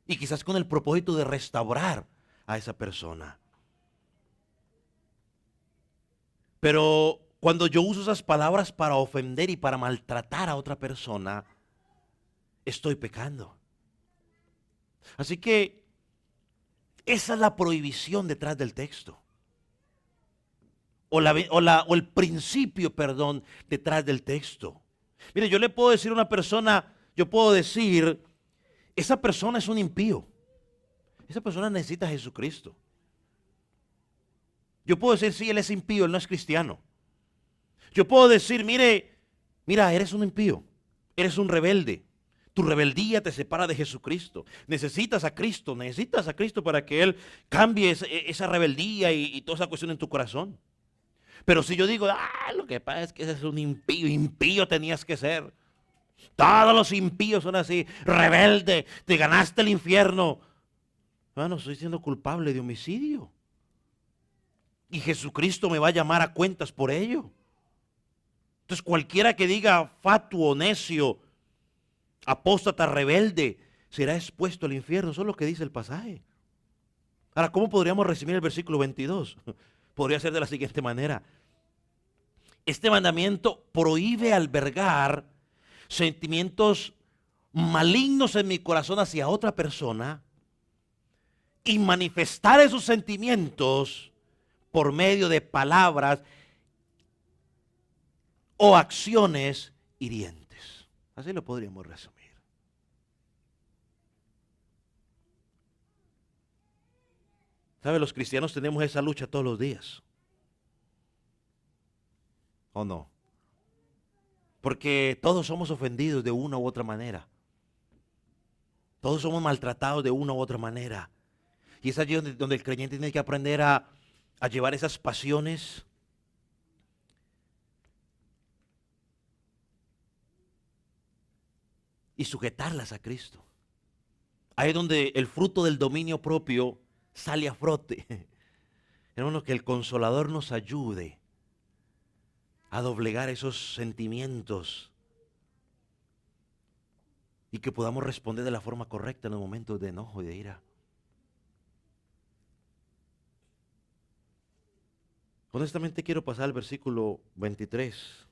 y quizás con el propósito de restaurar a esa persona. Pero cuando yo uso esas palabras para ofender y para maltratar a otra persona, estoy pecando. Así que esa es la prohibición detrás del texto. O el principio, perdón, detrás del texto. Mire, yo le puedo decir a una persona, yo puedo decir, esa persona es un impío. Esa persona necesita a Jesucristo. Yo puedo decir, sí, él es impío, él no es cristiano. Yo puedo decir, mira, eres un impío, eres un rebelde. Tu rebeldía te separa de Jesucristo. Necesitas a Cristo para que Él cambie esa rebeldía y toda esa cuestión en tu corazón. Pero si yo digo, lo que pasa es que ese es un impío, impío tenías que ser. Todos los impíos son así, rebelde, te ganaste el infierno. Bueno, estoy siendo culpable de homicidio. Y Jesucristo me va a llamar a cuentas por ello. Entonces cualquiera que diga fatuo, necio, apóstata, rebelde, será expuesto al infierno. Eso es lo que dice el pasaje. Ahora, ¿cómo podríamos resumir el versículo 22? Podría ser de la siguiente manera. Este mandamiento prohíbe albergar sentimientos malignos en mi corazón hacia otra persona y manifestar esos sentimientos por medio de palabras o acciones hirientes. Así lo podríamos resumir. ¿Sabe? Los cristianos tenemos esa lucha todos los días. ¿O no? Porque todos somos ofendidos de una u otra manera. Todos somos maltratados de una u otra manera. Y es allí donde el creyente tiene que aprender a llevar esas pasiones y sujetarlas a Cristo. Ahí es donde el fruto del dominio propio sale a frote. Hermano, que el Consolador nos ayude a doblegar esos sentimientos y que podamos responder de la forma correcta en los momentos de enojo y de ira. Honestamente quiero pasar al versículo 23.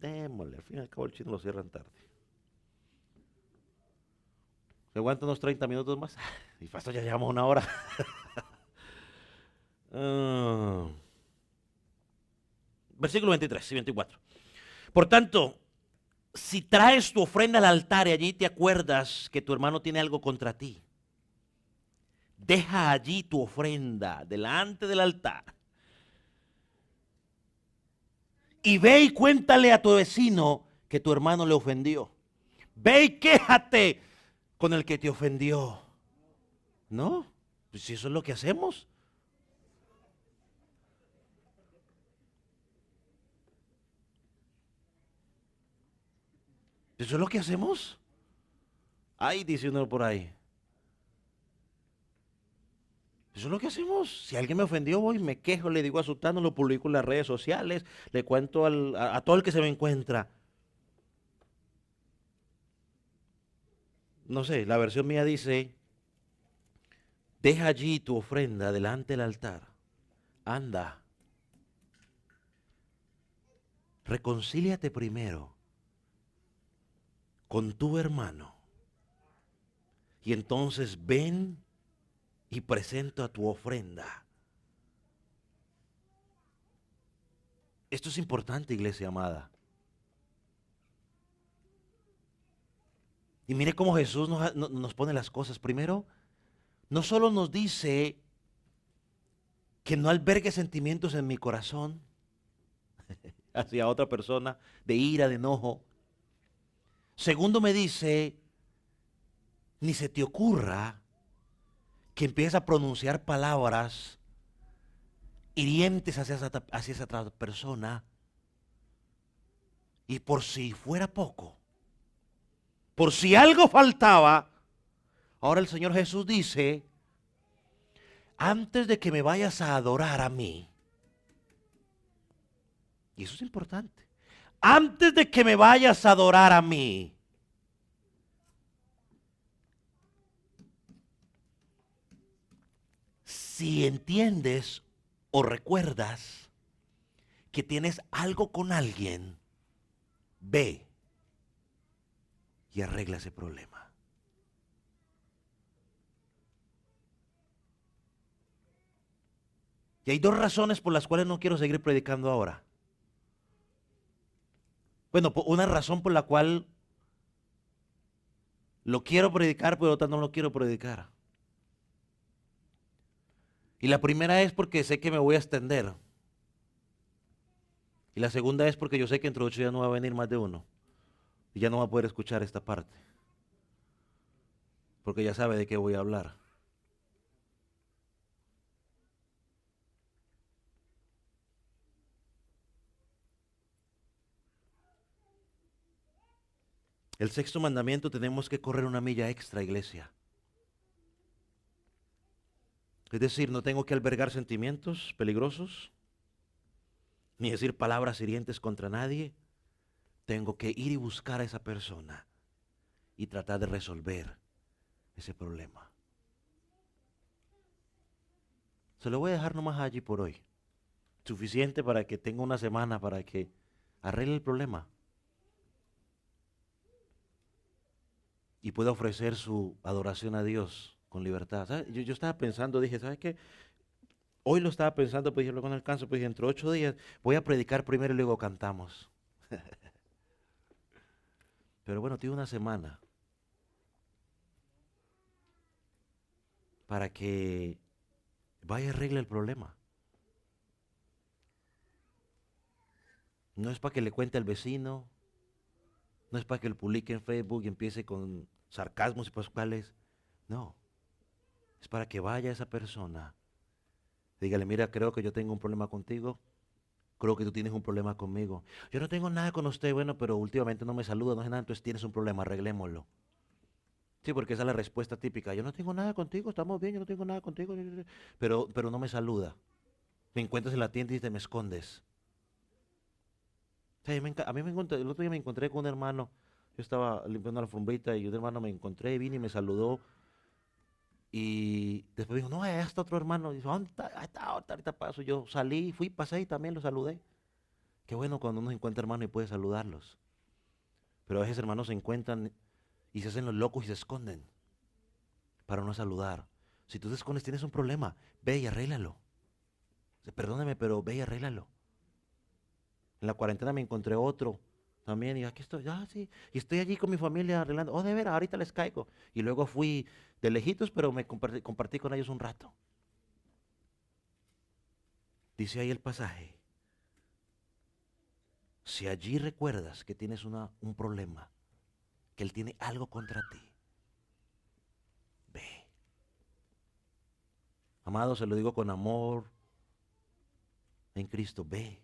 Démosle, al fin y al cabo el chino lo cierran tarde. ¿Se aguanta unos 30 minutos más? Y pastor, ya llevamos una hora. Versículo 23 y 24. Por tanto, si traes tu ofrenda al altar y allí te acuerdas que tu hermano tiene algo contra ti, deja allí tu ofrenda delante del altar y ve y cuéntale a tu vecino que tu hermano le ofendió. Ve y quéjate con el que te ofendió. ¿No? Pues si eso es lo que hacemos. ¿Eso es lo que hacemos? Ay, dice uno por ahí. Eso es lo que hacemos. Si alguien me ofendió, voy, me quejo, le digo a Sutano, lo publico en las redes sociales, le cuento a todo el que se me encuentra. No sé, la versión mía dice, deja allí tu ofrenda delante del altar. Anda. Reconcíliate primero con tu hermano. Y entonces ven y presenta tu ofrenda. Esto es importante, iglesia amada. Y mire cómo Jesús nos pone las cosas. Primero, no solo nos dice que no albergue sentimientos en mi corazón hacia otra persona, de ira, de enojo. Segundo, me dice, ni se te ocurra que empieces a pronunciar palabras hirientes hacia esa otra persona. Y por si fuera poco, por si algo faltaba, ahora el Señor Jesús dice, antes de que me vayas a adorar a mí, y eso es importante, antes de que me vayas a adorar a mí, si entiendes o recuerdas que tienes algo con alguien, ve y arregla ese problema. Y hay dos razones por las cuales no quiero seguir predicando ahora. Bueno, una razón por la cual lo quiero predicar, pero otra no lo quiero predicar. Y la primera es porque sé que me voy a extender. Y la segunda es porque yo sé que entre 8 días no va a venir más de uno. Y ya no va a poder escuchar esta parte. Porque ya sabe de qué voy a hablar. El sexto mandamiento, tenemos que correr una milla extra, iglesia. Es decir, no tengo que albergar sentimientos peligrosos, ni decir palabras hirientes contra nadie. Tengo que ir y buscar a esa persona y tratar de resolver ese problema. Se lo voy a dejar nomás allí por hoy. Suficiente para que tenga una semana para que arregle el problema. Y pueda ofrecer su adoración a Dios con libertad. Yo estaba pensando, dije, ¿sabes qué? Hoy lo estaba pensando, pues dije, luego no alcanzo, pues dije, entre 8 días voy a predicar primero y luego cantamos. Pero bueno, tiene una semana para que vaya y arregle el problema. No es para que le cuente al vecino, no es para que lo publique en Facebook y empiece con sarcasmos y pascuales. No, es para que vaya esa persona. Dígale, mira, creo que yo tengo un problema contigo. Creo que tú tienes un problema conmigo. Yo no tengo nada con usted, bueno, pero últimamente no me saluda, no sé nada, entonces tienes un problema, arreglémoslo. Sí, porque esa es la respuesta típica. Yo no tengo nada contigo, estamos bien, yo no tengo nada contigo, pero no me saluda. Me encuentras en la tienda y te me escondes. O sea, a mí me encontré, el otro día me encontré con un hermano, yo estaba limpiando la alfombrita y un hermano me encontré, vine y me saludó. Y después dijo, no, está otro hermano. Dijo, ¿dónde está? Ahí está, ahorita paso. Yo salí, fui, pasé y también lo saludé. Qué bueno cuando uno encuentra hermanos y puede saludarlos. Pero a veces hermanos se encuentran y se hacen los locos y se esconden para no saludar. Si tú te escondes tienes un problema, ve y arréglalo. Perdóname, pero ve y arréglalo. En la cuarentena me encontré otro también y aquí estoy, sí, y estoy allí con mi familia arreglando. Oh, de veras, ahorita les caigo. Y luego fui de lejitos, pero me compartí con ellos un rato. Dice ahí el pasaje, si allí recuerdas que tienes un problema, que Él tiene algo contra ti, ve. Amado, se lo digo con amor en Cristo, ve.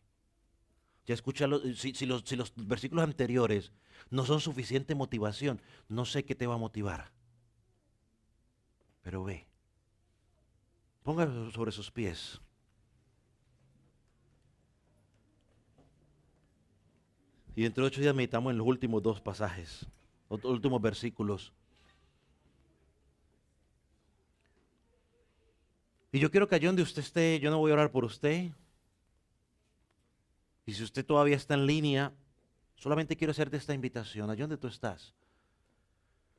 Ya escúchalo, si los versículos anteriores no son suficiente motivación, no sé qué te va a motivar. Pero ve. Ponga sobre sus pies. Y dentro de 8 días meditamos en los últimos 2 pasajes, los últimos versículos. Y yo quiero que allí donde usted esté, yo no voy a orar por usted. Y si usted todavía está en línea, solamente quiero hacerte esta invitación, allí donde tú estás.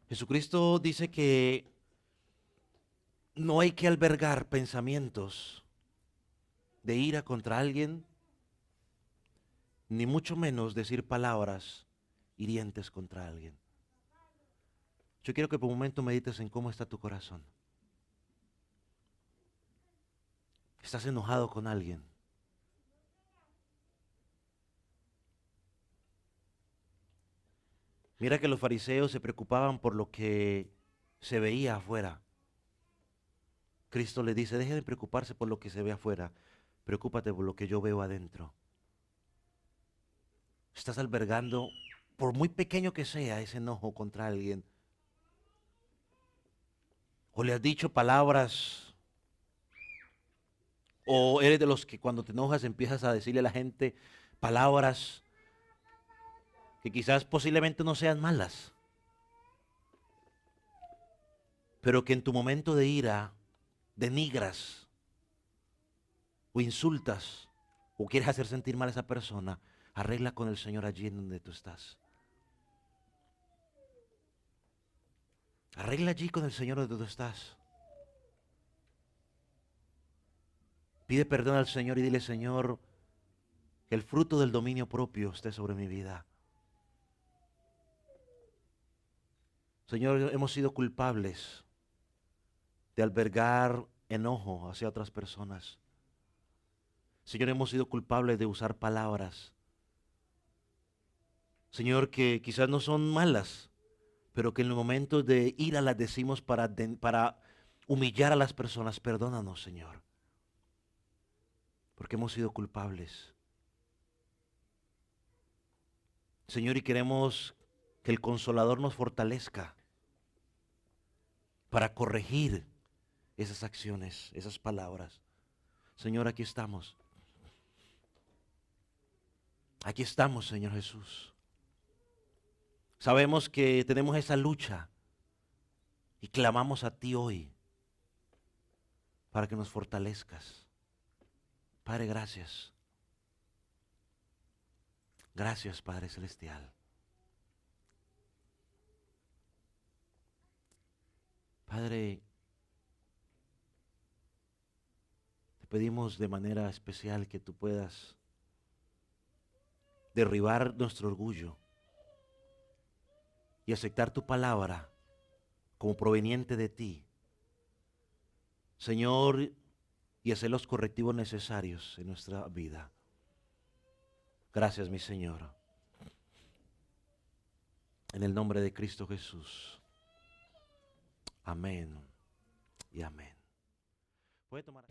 Jesucristo dice que no hay que albergar pensamientos de ira contra alguien, ni mucho menos decir palabras hirientes contra alguien. Yo quiero que por un momento medites en cómo está tu corazón. ¿Estás enojado con alguien? Mira que los fariseos se preocupaban por lo que se veía afuera. Cristo le dice, deje de preocuparse por lo que se ve afuera, preocúpate por lo que yo veo adentro. Estás albergando, por muy pequeño que sea, ese enojo contra alguien. O le has dicho palabras, o eres de los que cuando te enojas empiezas a decirle a la gente palabras que quizás posiblemente no sean malas, pero que en tu momento de ira denigras o insultas o quieres hacer sentir mal a esa persona. Arregla con el Señor allí en donde tú estás. Arregla allí con el Señor donde tú estás. Pide perdón al Señor y dile, Señor, que el fruto del dominio propio esté sobre mi vida. Señor, hemos sido culpables de albergar enojo hacia otras personas. Señor, hemos sido culpables de usar palabras, Señor, que quizás no son malas, pero que en los momentos de ira las decimos para humillar a las personas. Perdónanos, Señor, porque hemos sido culpables. Señor, y queremos que el Consolador nos fortalezca para corregir esas acciones, esas palabras. Señor, aquí estamos. Aquí estamos, Señor Jesús. Sabemos que tenemos esa lucha y clamamos a ti hoy para que nos fortalezcas. Padre, gracias. Gracias, Padre Celestial. Padre, te pedimos de manera especial que tú puedas derribar nuestro orgullo y aceptar tu palabra como proveniente de ti, Señor, y hacer los correctivos necesarios en nuestra vida. Gracias, mi Señor. En el nombre de Cristo Jesús. Amén y amén. ¿Puede tomar?